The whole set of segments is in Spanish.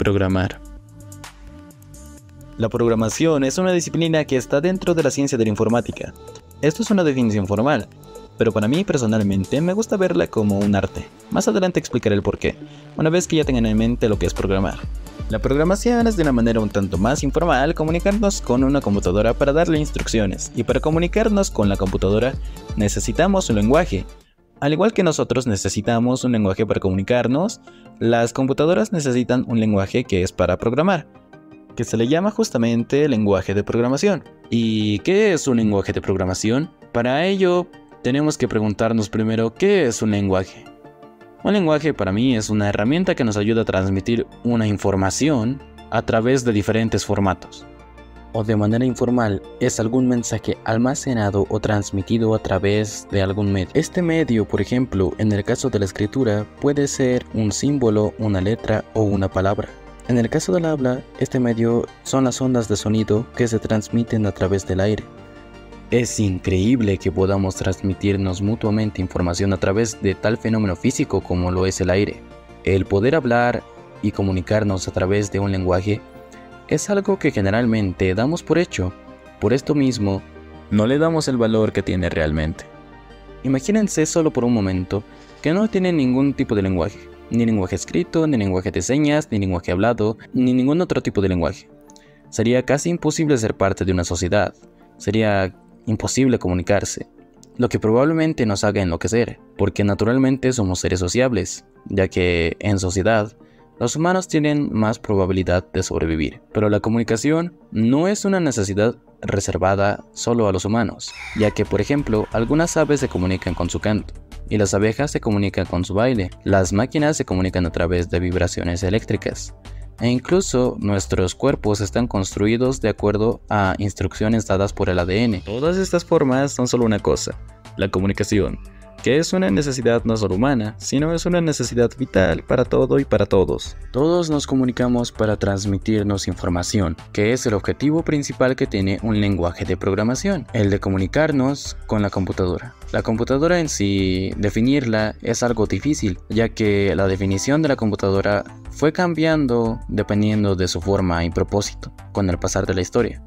programar. La programación es una disciplina que está dentro de la ciencia de la informática. Esto es una definición formal, pero para mí personalmente me gusta verla como un arte. Más adelante explicaré el porqué, una vez que ya tengan en mente lo que es programar. La programación es de una manera un tanto más informal comunicarnos con una computadora para darle instrucciones, y para comunicarnos con la computadora necesitamos un lenguaje. Al igual que nosotros necesitamos un lenguaje para comunicarnos, las computadoras necesitan un lenguaje que es para programar, que se le llama justamente lenguaje de programación. ¿Y qué es un lenguaje de programación? Para ello, tenemos que preguntarnos primero ¿qué es un lenguaje? Un lenguaje para mí es una herramienta que nos ayuda a transmitir una información a través de diferentes formatos. O de manera informal, es algún mensaje almacenado o transmitido a través de algún medio. Este medio, por ejemplo, en el caso de la escritura, puede ser un símbolo, una letra o una palabra. En el caso del habla, este medio son las ondas de sonido que se transmiten a través del aire. Es increíble que podamos transmitirnos mutuamente información a través de tal fenómeno físico como lo es el aire. El poder hablar y comunicarnos a través de un lenguaje es algo que generalmente damos por hecho. Por esto mismo, no le damos el valor que tiene realmente. Imagínense solo por un momento que no tienen ningún tipo de lenguaje. Ni lenguaje escrito, ni lenguaje de señas, ni lenguaje hablado, ni ningún otro tipo de lenguaje. Sería casi imposible ser parte de una sociedad. Sería imposible comunicarse, lo que probablemente nos haga enloquecer, porque naturalmente somos seres sociables, ya que en sociedad los humanos tienen más probabilidad de sobrevivir. Pero la comunicación no es una necesidad reservada solo a los humanos, ya que por ejemplo algunas aves se comunican con su canto, y las abejas se comunican con su baile, las máquinas se comunican a través de vibraciones eléctricas. E incluso nuestros cuerpos están construidos de acuerdo a instrucciones dadas por el ADN. Todas estas formas son solo una cosa, la comunicación, que es una necesidad no solo humana, sino es una necesidad vital para todo y para todos. Todos nos comunicamos para transmitirnos información, que es el objetivo principal que tiene un lenguaje de programación, el de comunicarnos con la computadora. La computadora en sí, definirla es algo difícil, ya que la definición de la computadora fue cambiando dependiendo de su forma y propósito con el pasar de la historia.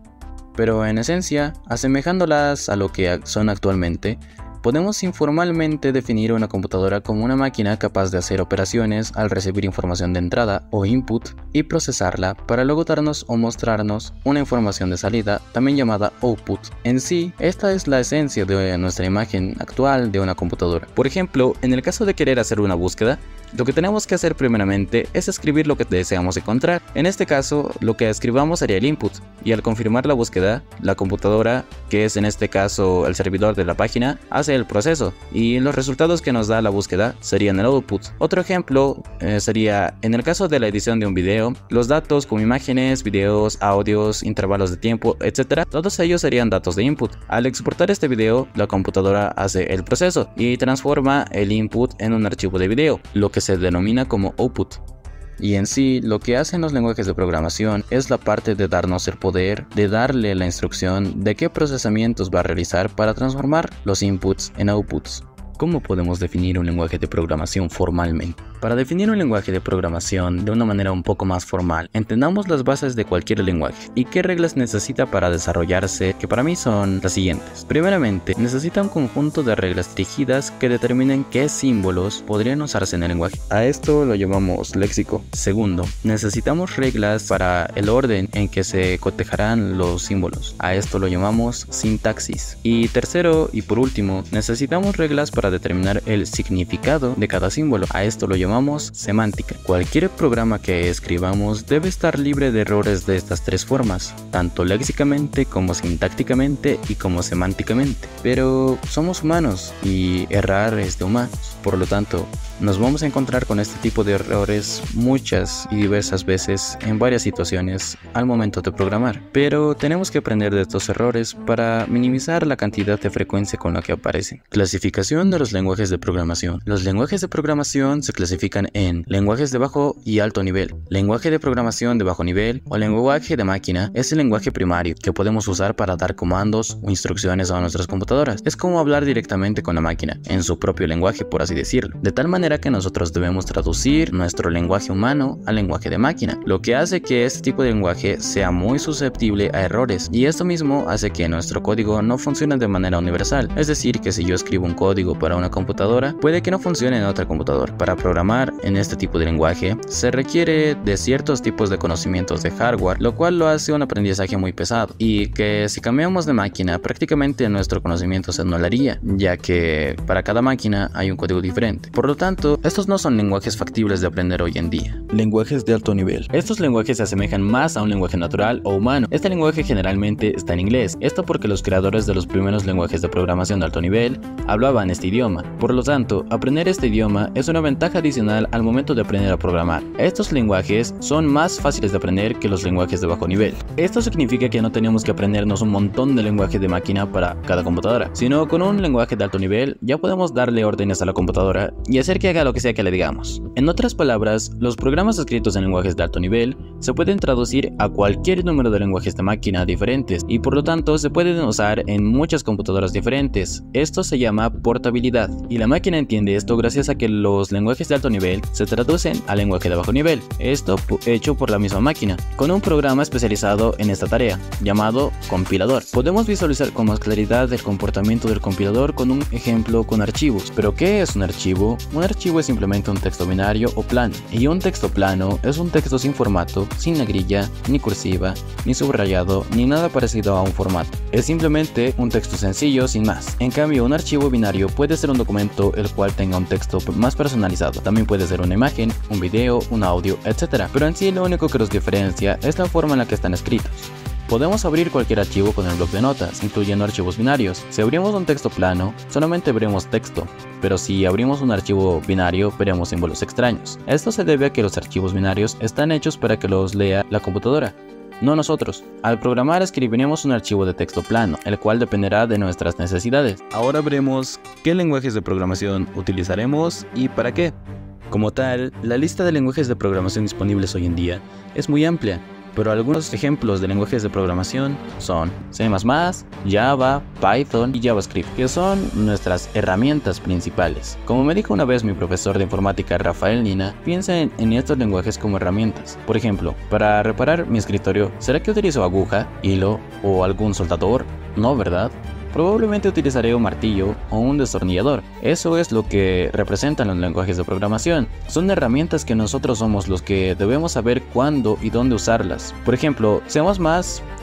Pero en esencia, asemejándolas a lo que son actualmente, podemos informalmente definir una computadora como una máquina capaz de hacer operaciones al recibir información de entrada o input y procesarla para luego darnos o mostrarnos una información de salida, también llamada output. En sí, esta es la esencia de nuestra imagen actual de una computadora. Por ejemplo, en el caso de querer hacer una búsqueda, lo que tenemos que hacer primeramente es escribir lo que deseamos encontrar. En este caso, lo que escribamos sería el input, y al confirmar la búsqueda, la computadora, que es en este caso el servidor de la página, hace el proceso, y los resultados que nos da la búsqueda serían el output. Otro ejemplo sería, en el caso de la edición de un video, los datos como imágenes, videos, audios, intervalos de tiempo, etc. Todos ellos serían datos de input. Al exportar este video, la computadora hace el proceso y transforma el input en un archivo de video, lo que se denomina como output. Y en sí, lo que hacen los lenguajes de programación es la parte de darnos el poder de darle la instrucción de qué procesamientos va a realizar para transformar los inputs en outputs. ¿Cómo podemos definir un lenguaje de programación formalmente? Para definir un lenguaje de programación de una manera un poco más formal, entendamos las bases de cualquier lenguaje y qué reglas necesita para desarrollarse, que para mí son las siguientes. Primeramente, necesita un conjunto de reglas rígidas que determinen qué símbolos podrían usarse en el lenguaje. A esto lo llamamos léxico. Segundo, necesitamos reglas para el orden en que se cotejarán los símbolos. A esto lo llamamos sintaxis. Y tercero y por último, necesitamos reglas para determinar el significado de cada símbolo. A esto lo llamamos semántica. Cualquier programa que escribamos debe estar libre de errores de estas tres formas, tanto léxicamente como sintácticamente y como semánticamente. Pero somos humanos y errar es de humanos. Por lo tanto, nos vamos a encontrar con este tipo de errores muchas y diversas veces en varias situaciones al momento de programar. Pero tenemos que aprender de estos errores para minimizar la cantidad de frecuencia con la que aparecen. Clasificación de los lenguajes de programación. Los lenguajes de programación se clasifican clasifican en lenguajes de bajo y alto nivel. Lenguaje de programación de bajo nivel o lenguaje de máquina es el lenguaje primario que podemos usar para dar comandos o instrucciones a nuestras computadoras. Es como hablar directamente con la máquina, en su propio lenguaje, por así decirlo. De tal manera que nosotros debemos traducir nuestro lenguaje humano al lenguaje de máquina, lo que hace que este tipo de lenguaje sea muy susceptible a errores, y esto mismo hace que nuestro código no funcione de manera universal. Es decir, que si yo escribo un código para una computadora, puede que no funcione en otra computadora. Para programar en este tipo de lenguaje se requiere de ciertos tipos de conocimientos de hardware, lo cual lo hace un aprendizaje muy pesado, y que si cambiamos de máquina prácticamente nuestro conocimiento se anularía, ya que para cada máquina hay un código diferente. Por lo tanto, estos no son lenguajes factibles de aprender hoy en día. Lenguajes de alto nivel. Estos lenguajes se asemejan más a un lenguaje natural o humano. Este lenguaje generalmente está en inglés, esto porque los creadores de los primeros lenguajes de programación de alto nivel hablaban este idioma. Por lo tanto, aprender este idioma es una ventaja adicional al momento de aprender a programar. Estos lenguajes son más fáciles de aprender que los lenguajes de bajo nivel. Esto significa que no tenemos que aprendernos un montón de lenguajes de máquina para cada computadora, sino con un lenguaje de alto nivel ya podemos darle órdenes a la computadora y hacer que haga lo que sea que le digamos. En otras palabras, los programas escritos en lenguajes de alto nivel se pueden traducir a cualquier número de lenguajes de máquina diferentes y por lo tanto se pueden usar en muchas computadoras diferentes. Esto se llama portabilidad, y la máquina entiende esto gracias a que los lenguajes de alto nivel se traducen al lenguaje de bajo nivel, esto hecho por la misma máquina, con un programa especializado en esta tarea, llamado compilador. Podemos visualizar con más claridad el comportamiento del compilador con un ejemplo con archivos. ¿Pero qué es un archivo? Un archivo es simplemente un texto binario o plano, y un texto plano es un texto sin formato, sin negrilla, ni cursiva, ni subrayado, ni nada parecido a un formato. Es simplemente un texto sencillo sin más. En cambio, un archivo binario puede ser un documento el cual tenga un texto más personalizado. También puede ser una imagen, un video, un audio, etc. Pero en sí lo único que los diferencia es la forma en la que están escritos. Podemos abrir cualquier archivo con el bloc de notas, incluyendo archivos binarios. Si abrimos un texto plano, solamente veremos texto, pero si abrimos un archivo binario, veremos símbolos extraños. Esto se debe a que los archivos binarios están hechos para que los lea la computadora, no nosotros. Al programar escribiremos un archivo de texto plano, el cual dependerá de nuestras necesidades. Ahora veremos qué lenguajes de programación utilizaremos y para qué. Como tal, la lista de lenguajes de programación disponibles hoy en día es muy amplia, pero algunos ejemplos de lenguajes de programación son C++, Java, Python y JavaScript, que son nuestras herramientas principales. Como me dijo una vez mi profesor de informática Rafael Nina, piensa en estos lenguajes como herramientas. Por ejemplo, para reparar mi escritorio, ¿será que utilizo aguja, hilo o algún soldador? No, ¿verdad? Probablemente utilizaré un martillo o un destornillador. Eso es lo que representan los lenguajes de programación. Son herramientas que nosotros somos los que debemos saber cuándo y dónde usarlas. Por ejemplo, C++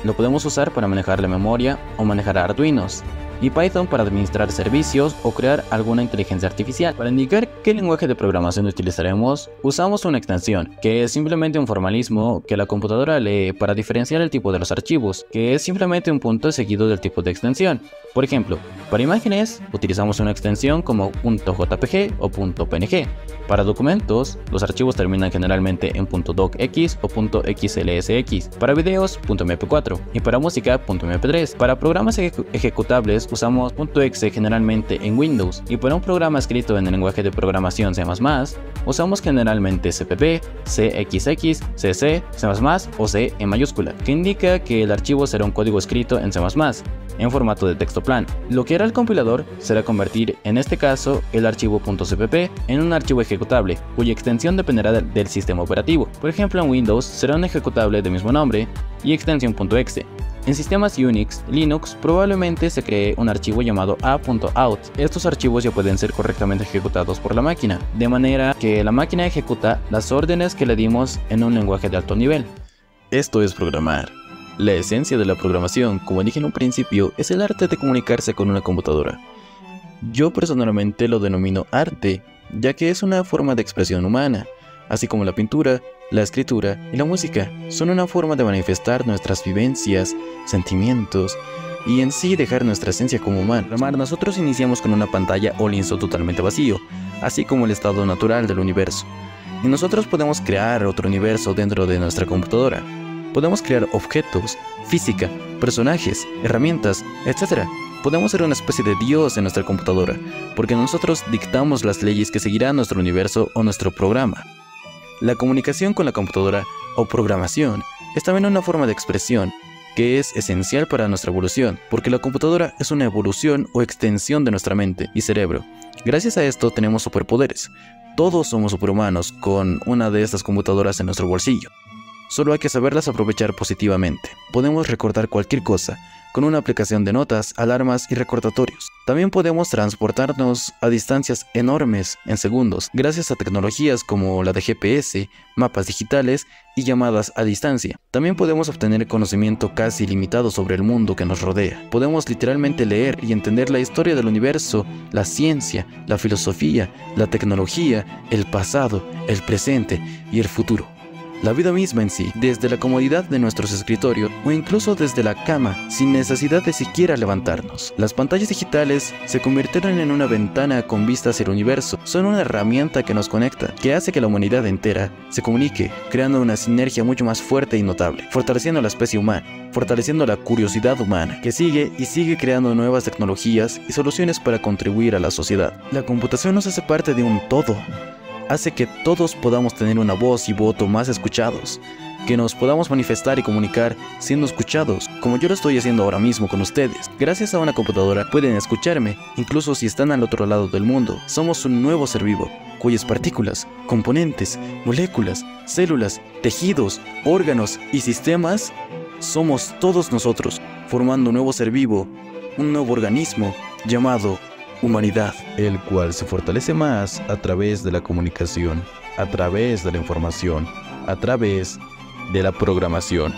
lo podemos usar para manejar la memoria o manejar Arduinos, y Python para administrar servicios o crear alguna inteligencia artificial. Para indicar qué lenguaje de programación utilizaremos, usamos una extensión, que es simplemente un formalismo que la computadora lee para diferenciar el tipo de los archivos, que es simplemente un punto seguido del tipo de extensión. Por ejemplo, para imágenes utilizamos una extensión como .jpg o .png. Para documentos, los archivos terminan generalmente en .docx o .xlsx. Para videos, .mp4. Y para música, .mp3. Para programas ejecutables usamos .exe generalmente en Windows. Y para un programa escrito en el lenguaje de programación C++, usamos generalmente CPP, CXX, CC, C++ o C en mayúscula, que indica que el archivo será un código escrito en C++, en formato de texto plano. Lo que hará el compilador será convertir, en este caso, el archivo .cpp en un archivo ejecutable, cuya extensión dependerá del sistema operativo. Por ejemplo, en Windows será un ejecutable de mismo nombre y extensión .exe. En sistemas Unix, Linux, probablemente se cree un archivo llamado a.out. Estos archivos ya pueden ser correctamente ejecutados por la máquina, de manera que la máquina ejecuta las órdenes que le dimos en un lenguaje de alto nivel. Esto es programar. La esencia de la programación, como dije en un principio, es el arte de comunicarse con una computadora. Yo personalmente lo denomino arte, ya que es una forma de expresión humana, así como la pintura, la escritura y la música son una forma de manifestar nuestras vivencias, sentimientos y en sí dejar nuestra esencia como humano. Nosotros iniciamos con una pantalla o lienzo totalmente vacío, así como el estado natural del universo. Y nosotros podemos crear otro universo dentro de nuestra computadora. Podemos crear objetos, física, personajes, herramientas, etc. Podemos ser una especie de Dios en nuestra computadora, porque nosotros dictamos las leyes que seguirá nuestro universo o nuestro programa. La comunicación con la computadora o programación es también una forma de expresión que es esencial para nuestra evolución, porque la computadora es una evolución o extensión de nuestra mente y cerebro. Gracias a esto tenemos superpoderes. Todos somos superhumanos con una de estas computadoras en nuestro bolsillo. Solo hay que saberlas aprovechar positivamente. Podemos recordar cualquier cosa con una aplicación de notas, alarmas y recordatorios. También podemos transportarnos a distancias enormes en segundos gracias a tecnologías como la de GPS, mapas digitales y llamadas a distancia. También podemos obtener conocimiento casi ilimitado sobre el mundo que nos rodea. Podemos literalmente leer y entender la historia del universo, la ciencia, la filosofía, la tecnología, el pasado, el presente y el futuro. La vida misma en sí, desde la comodidad de nuestros escritorios o incluso desde la cama, sin necesidad de siquiera levantarnos. Las pantallas digitales se convirtieron en una ventana con vista hacia el universo. Son una herramienta que nos conecta, que hace que la humanidad entera se comunique, creando una sinergia mucho más fuerte y notable, fortaleciendo a la especie humana, fortaleciendo la curiosidad humana, que sigue y sigue creando nuevas tecnologías y soluciones para contribuir a la sociedad. La computación nos hace parte de un todo. Hace que todos podamos tener una voz y voto más escuchados, que nos podamos manifestar y comunicar siendo escuchados, como yo lo estoy haciendo ahora mismo con ustedes. Gracias a una computadora pueden escucharme, incluso si están al otro lado del mundo. Somos un nuevo ser vivo, cuyas partículas, componentes, moléculas, células, tejidos, órganos y sistemas somos todos nosotros, formando un nuevo ser vivo, un nuevo organismo llamado humanidad, el cual se fortalece más a través de la comunicación, a través de la información, a través de la programación.